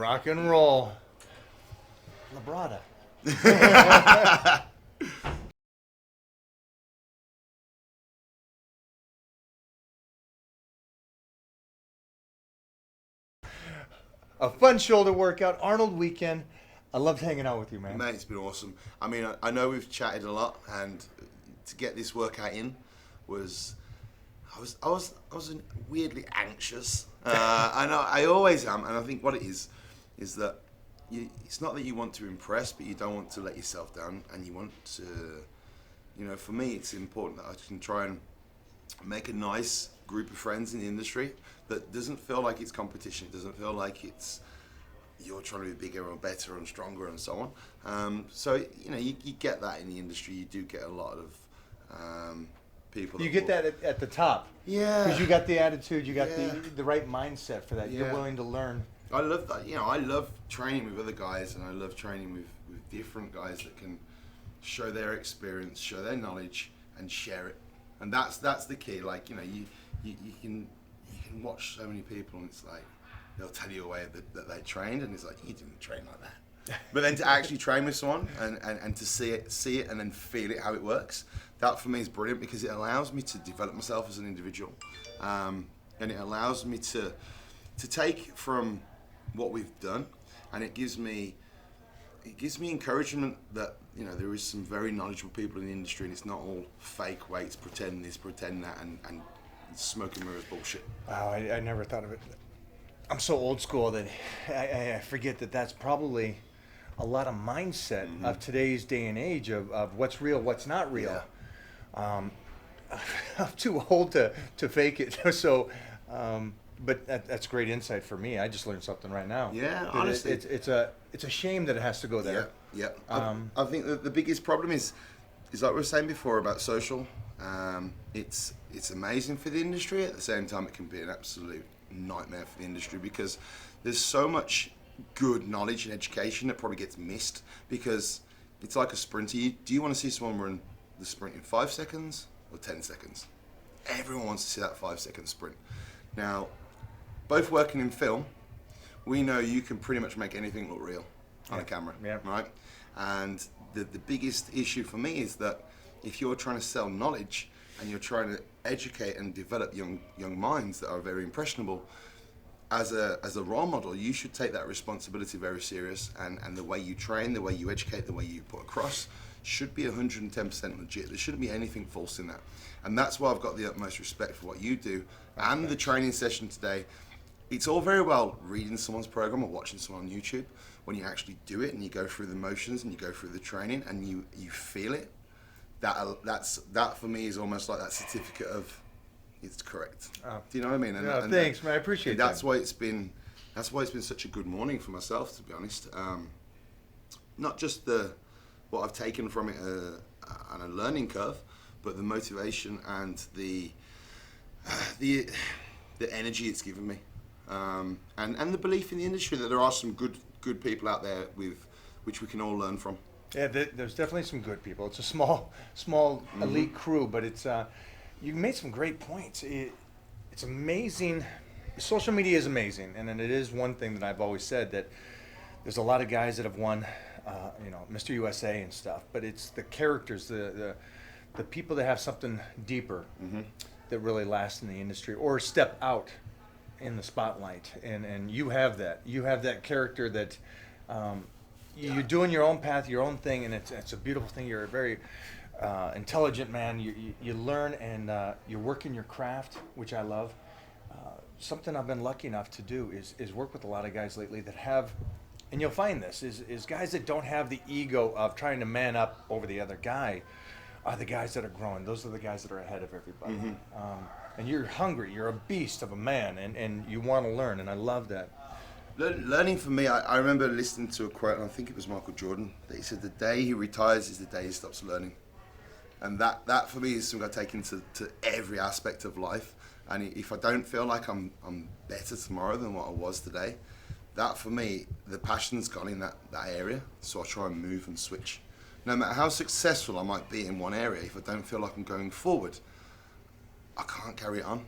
Rock and roll. Labrada. A fun shoulder workout, Arnold weekend. I loved hanging out with you, man. Mate, it's been awesome. I mean, I know we've chatted a lot, and to get this workout in was, I was weirdly anxious. I know I always am, and I think what it is that it's not that you want to impress, but you don't want to let yourself down, and you want to, for me, it's important that I can try and make a nice group of friends in the industry that doesn't feel like it's competition. It doesn't feel like it's you're trying to be bigger or better and stronger and so on. So you get that in the industry. You do get a lot of people. You get that at the top. Yeah. Because you got the attitude. You got the right mindset for that. You're willing to learn. I love that. I love training with other guys, and I love training with different guys that can show their experience, show their knowledge, and share it. And that's the key. Like you can watch so many people, and it's like they'll tell you a way that they trained, and it's like you didn't train like that. But then to actually train with someone and to see it and then feel it how it works, that for me is brilliant because it allows me to develop myself as an individual, and it allows me to take from what we've done, and it gives me encouragement that there is some very knowledgeable people in the industry, and it's not all fake weights, pretend this, pretend that, and smoke and mirrors bullshit. Wow, I never thought of it. I'm so old school that I forget that that's probably a lot of mindset of today's day and age of what's real, what's not real. Yeah. I'm too old to fake it, so. But that's great insight for me. I just learned something right now. Yeah, honestly, it's a shame that it has to go there. Yeah. I think that the biggest problem is like we were saying before about social. It's amazing for the industry. At the same time, it can be an absolute nightmare for the industry because there's so much good knowledge and education that probably gets missed because it's like a sprinter. Do you want to see someone run the sprint in 5 seconds or 10 seconds? Everyone wants to see that 5-second sprint. Now, both working in film, we know you can pretty much make anything look real on a camera, right? And the biggest issue for me is that if you're trying to sell knowledge and you're trying to educate and develop young minds that are very impressionable, as a role model, you should take that responsibility very serious, and the way you train, the way you educate, the way you put across should be 110% legit. There shouldn't be anything false in that. And that's why I've got the utmost respect for what you do. And the training session today, it's all very well reading someone's program or watching someone on YouTube. When you actually do it and you go through the motions and you go through the training and you feel it, that for me is almost like that certificate of it's correct. Do you know what I mean? And thanks, man. I appreciate that. That's why it's been such a good morning for myself, to be honest. Not just what I've taken from it on a learning curve, but the motivation and the energy it's given me, and the belief in the industry that there are some good people out there with which we can all learn from. Yeah, there's definitely some good people. It's a small elite crew, but it's you made some great points. It's amazing. Social media is amazing, and it is one thing that I've always said that there's a lot of guys that have won, Mr. USA and stuff, but it's the characters, the people that have something deeper that really last in the industry or step out in the spotlight, and you have that. You have that character that you're doing your own path, your own thing, and it's a beautiful thing. You're a very intelligent man. You learn and you're working your craft, which I love. Something I've been lucky enough to do is work with a lot of guys lately that have, and you'll find this, is guys that don't have the ego of trying to man up over the other guy are the guys that are growing. Those are the guys that are ahead of everybody. And you're hungry. You're a beast of a man, and you want to learn, and I love that. Learning for me, I remember listening to a quote, and I think it was Michael Jordan, that he said the day he retires is the day he stops learning. And that for me is something I take into every aspect of life. And if I don't feel like I'm better tomorrow than what I was today, that for me, the passion's gone in that area. So I try and move and switch. No matter how successful I might be in one area, if I don't feel like I'm going forward, I can't carry it on.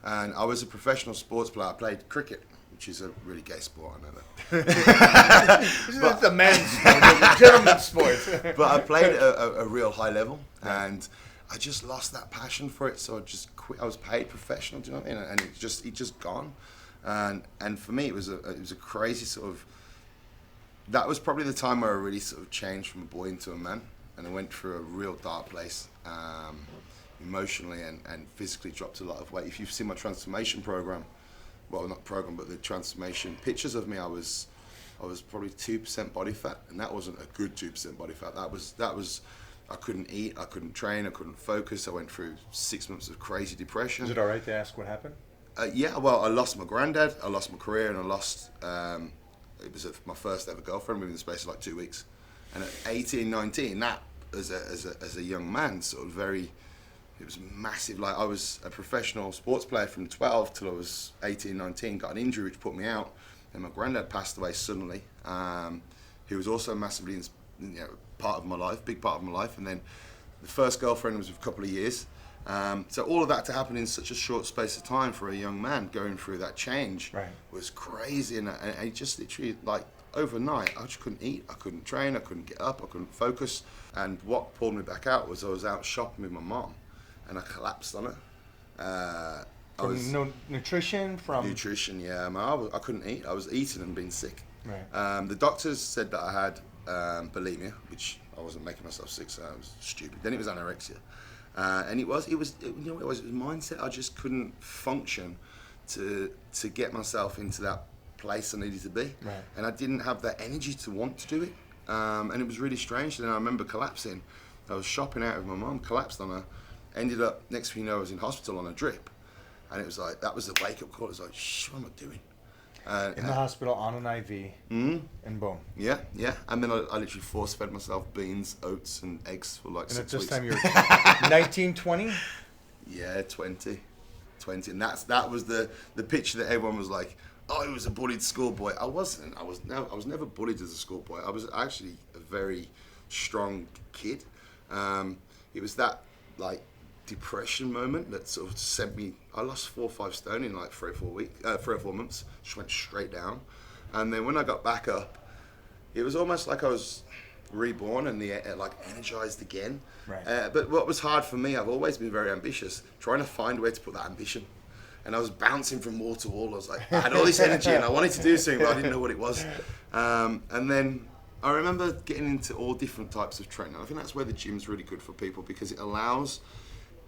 And I was a professional sports player. I played cricket, which is a really gay sport, I know that. It's a men's sport, a gentleman's sport. But I played at a real high level, and I just lost that passion for it, so I just quit. I was paid professional, do you know what I mean? And it just gone. And for me, it was a crazy sort of. That was probably the time where I really sort of changed from a boy into a man, and I went through a real dark place, emotionally and physically. Dropped a lot of weight. If you've seen my transformation program, well, not program, but the transformation pictures of me, I was probably 2% body fat, and that wasn't a good 2% body fat. That was. I couldn't eat, I couldn't train, I couldn't focus. I went through 6 months of crazy depression. Is it all right to ask what happened? Yeah, well, I lost my granddad, I lost my career, and I lost, it was my first ever girlfriend within the space of like 2 weeks. And at 18, 19, that, as a young man, sort of very, it was massive. Like, I was a professional sports player from 12 till I was 18, 19, got an injury which put me out, and my granddad passed away suddenly. He was also massively, part of my life, big part of my life. And then the first girlfriend was a couple of years. So all of that to happen in such a short space of time for a young man going through that change was crazy. And I just literally, like, overnight, I just couldn't eat, I couldn't train, I couldn't get up, I couldn't focus. And what pulled me back out was I was out shopping with my mom, and I collapsed on her. Nutrition, yeah. I couldn't eat. I was eating and being sick. Right. The doctors said that I had bulimia, which I wasn't making myself sick, so I was stupid. Then it was anorexia, and it was mindset. I just couldn't function to get myself into that place I needed to be, and I didn't have that energy to want to do it, and it was really strange. And then I remember collapsing. I was shopping out with my mum, collapsed on her, ended up, next thing you know, I was in hospital on a drip, and it was like, that was the wake-up call. It was like, what am I doing? In the hospital on an IV, and boom. Yeah. And then I literally force-fed myself beans, oats, and eggs for like 6 weeks. And at this time you were 19, 20? Yeah, 20. And that was the picture that everyone was like, oh, he was a bullied schoolboy. I wasn't. I was never bullied as a schoolboy. I was actually a very strong kid. It was that, like, depression moment that sort of sent me. I lost 4 or 5 stone in like 3 or 4 months. Just went straight down, and then when I got back up, it was almost like I was reborn and like energized again. Right. But what was hard for me, I've always been very ambitious, trying to find a way to put that ambition. And I was bouncing from wall to wall. I was like, I had all this energy and I wanted to do something, but I didn't know what it was. And then I remember getting into all different types of training. I think that's where the gym's really good for people, because it allows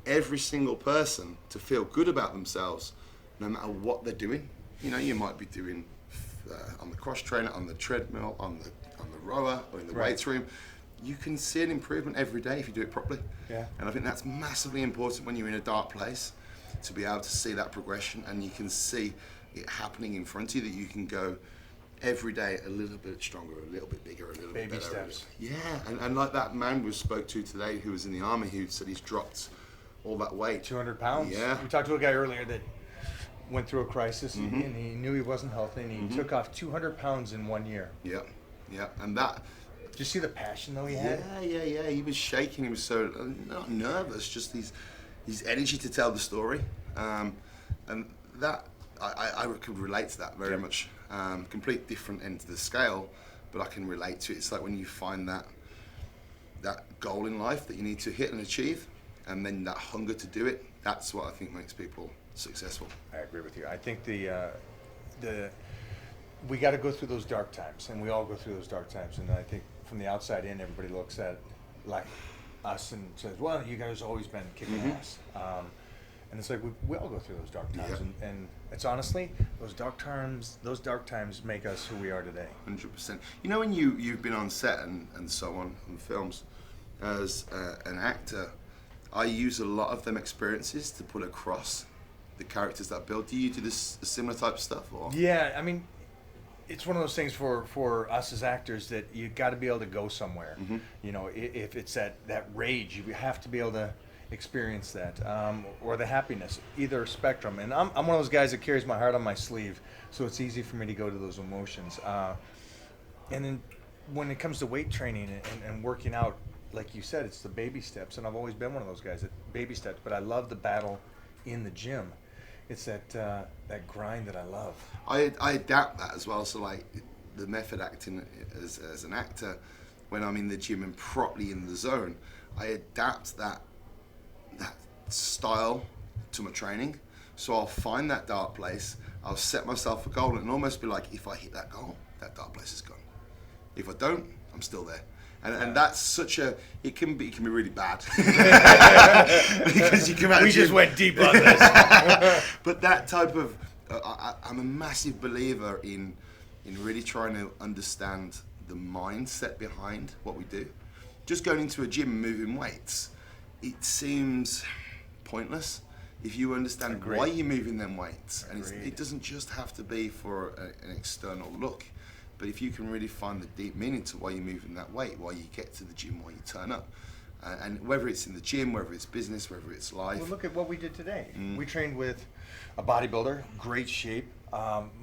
every single person to feel good about themselves no matter what they're doing. You know, you might be doing on the cross trainer, on the treadmill, on the rower, or in the weights room. You can see an improvement every day if you do it properly. Yeah. And I think that's massively important when you're in a dark place, to be able to see that progression, and you can see it happening in front of you, that you can go every day a little bit stronger, a little bit bigger, a little bit better. Baby steps. Yeah, and like that man we spoke to today who was in the army, who said he's dropped all that weight. 200 pounds? Yeah. We talked to a guy earlier that went through a crisis, and he knew he wasn't healthy, and he took off 200 pounds in 1 year. Yeah, and that... Did you see the passion though he had? Yeah, he was shaking, he was so, not nervous, just his energy to tell the story. And that, I could relate to that very much. Complete different end of the scale, but I can relate to it. It's like when you find that goal in life that you need to hit and achieve, and then that hunger to do it, that's what I think makes people successful. I agree with you. I think we got to go through those dark times, and we all go through those dark times. And I think from the outside in, everybody looks at like us and says, "Well, you guys always been kicking ass." And it's like we all go through those dark times, and it's honestly those dark times make us who we are today. 100%. You know, when you've been on set and so on films, as an actor, I use a lot of them experiences to put across the characters that I build. Do you do this similar type of stuff? Or? Yeah, I mean, it's one of those things for us as actors that you got to be able to go somewhere. You know, if it's that rage, you have to be able to experience that, or the happiness, either spectrum. And I'm one of those guys that carries my heart on my sleeve, so it's easy for me to go to those emotions. And then when it comes to weight training and working out, like you said, it's the baby steps, and I've always been one of those guys that baby steps, but I love the battle in the gym. it's that grind that I love. I adapt that as well. So like the method acting as an actor, when I'm in the gym and properly in the zone, I adapt that style to my training. So I'll find that dark place, I'll set myself a goal, and almost be like, if I hit that goal, that dark place is gone. If I don't, I'm still there. And that's such a, it can be really bad. Because you come out We just went deep on this. But that type of, I'm a massive believer in really trying to understand the mindset behind what we do. Just going into a gym and moving weights, it seems pointless if you understand why you're moving them weights. And it doesn't just have to be for an external look, but if you can really find the deep meaning to why you're moving that weight, why you get to the gym, why you turn up, and whether it's in the gym, whether it's business, whether it's life. Well, look at what we did today. We trained with a bodybuilder, great shape,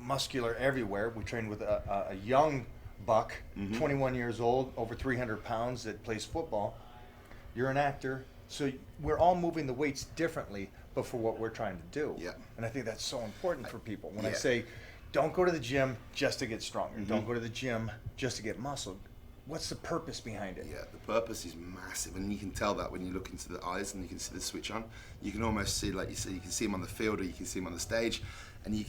muscular everywhere. We trained with a young buck, 21 years old, over 300 pounds, that plays football. You're an actor, so we're all moving the weights differently, but for what we're trying to do. Yeah. And I think that's so important for people. When I say, don't go to the gym just to get stronger. Don't go to the gym just to get muscle. What's the purpose behind it? Yeah, the purpose is massive, and you can tell that when you look into the eyes and you can see the switch on. You can almost see, like you said, you can see him on the field or you can see him on the stage, and you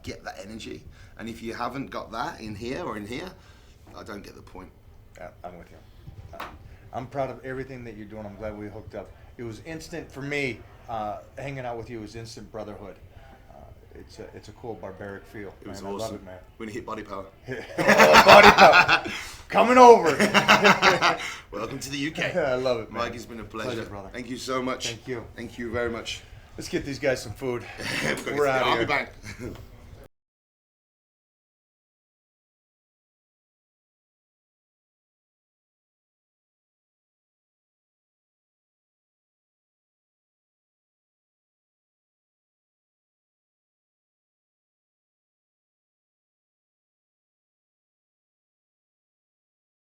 get that energy. And if you haven't got that in here or in here, I don't get the point. Yeah, I'm with you. I'm proud of everything that you're doing. I'm glad we hooked up. It was instant for me. Hanging out with you was instant brotherhood. It's a cool barbaric feel. It was man. awesome. I love it, man. When you hit body power. Body power. Coming over. Welcome to the UK. I love it, man. Mike, it's been a pleasure. Brother. Thank you so much. Thank you. Thank you very much. Let's get these guys some food. We're out of I'll here. be back.